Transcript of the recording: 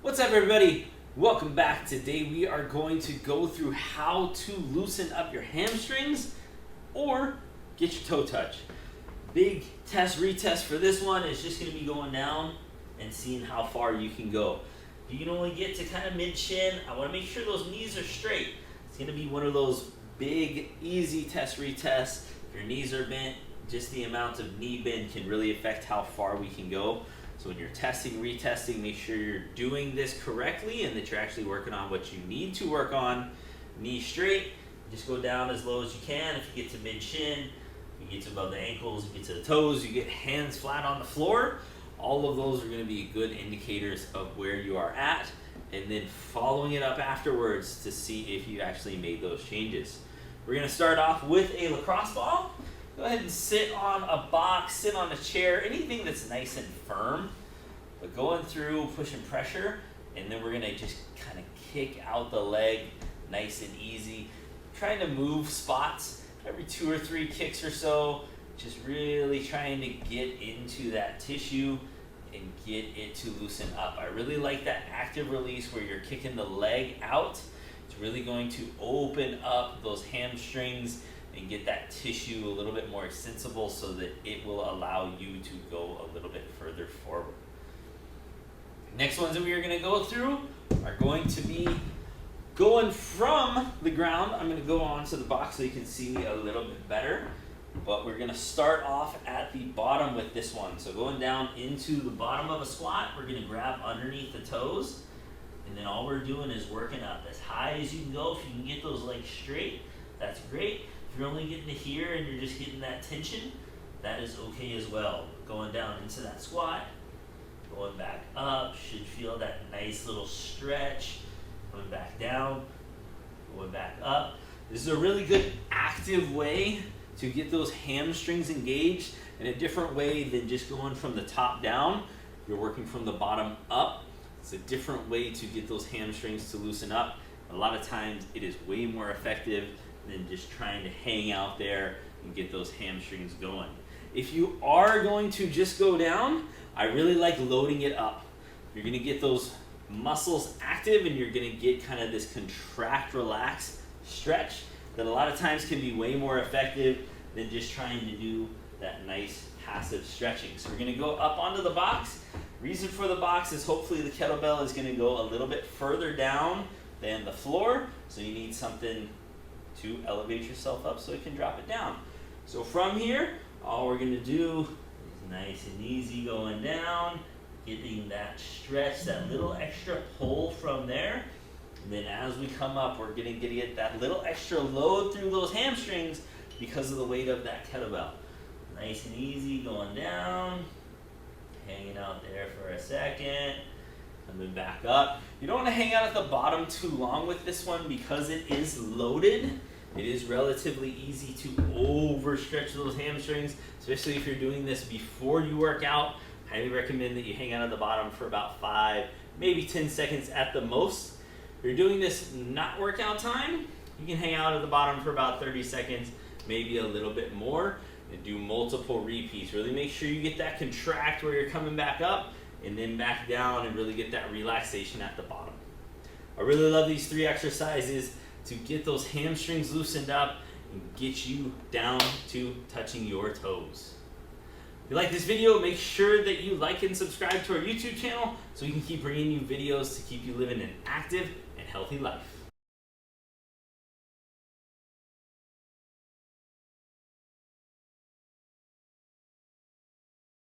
What's up, everybody? Welcome back. Today we are going to go through how to loosen up your hamstrings or get your toe touch. Big test retest for this one is just going to be going down and seeing how far you can go. If you can only get to kind of mid-shin, I want to make sure those knees are straight. It's going to be one of those big, easy test retests. If your knees are bent, just the amount of knee bend can really affect how far we can go. So when you're testing, retesting, make sure you're doing this correctly and that you're actually working on what you need to work on. Knee straight, just go down as low as you can. If you get to mid-shin, you get to above the ankles, you get to the toes, you get hands flat on the floor. All of those are going to be good indicators of where you are at, and then following it up afterwards to see if you actually made those changes. We're going to start off with a lacrosse ball. Go ahead and sit on a box, sit on a chair, anything that's nice and firm. But going through, pushing pressure, and then we're going to just kind of kick out the leg nice and easy. Trying to move spots every 2 or 3 kicks or so. Just really trying to get into that tissue and get it to loosen up. I really like that active release where you're kicking the leg out. It's really going to open up those hamstrings and get that tissue a little bit more extensible so that it will allow you to go a little bit further forward. Next ones that we are going to go through are going to be going from the ground. I'm going to go onto the box so you can see me a little bit better. But we're going to start off at the bottom with this one. So going down into the bottom of a squat, we're going to grab underneath the toes. And then all we're doing is working up as high as you can go. If you can get those legs straight, that's great. If you're only getting to here and you're just getting that tension, that is okay as well. Going down into that squat, going back up, should feel that nice little stretch. Going back down, going back up. This is a really good active way to get those hamstrings engaged in a different way than just going from the top down. You're working from the bottom up. It's a different way to get those hamstrings to loosen up. A lot of times it is way more effective than just trying to hang out there and get those hamstrings going. If you are going to just go down, I really like loading it up. You're going to get those muscles active and you're going to get kind of this contract, relax, stretch that a lot of times can be way more effective than just trying to do that nice passive stretching. So we're going to go up onto the box. Reason for the box is hopefully the kettlebell is going to go a little bit further down than the floor, so you need something to elevate yourself up so it can drop it down. So from here, all we're going to do is nice and easy going down, getting that stretch, that little extra pull from there. And then as we come up, we're going to get that little extra load through those hamstrings because of the weight of that kettlebell. Nice and easy going down, hanging out there for a second, coming back up. You don't want to hang out at the bottom too long with this one because it is loaded. It is relatively easy to overstretch those hamstrings, especially if you're doing this before you work out. I highly recommend that you hang out at the bottom for about 5, maybe 10 seconds at the most. If you're doing this not workout time, you can hang out at the bottom for about 30 seconds, maybe a little bit more, and do multiple repeats. Really make sure you get that contract where you're coming back up and then back down and really get that relaxation at the bottom. I really love these 3 exercises to get those hamstrings loosened up and get you down to touching your toes. If you like this video, make sure that you like and subscribe to our YouTube channel so we can keep bringing you videos to keep you living an active and healthy life.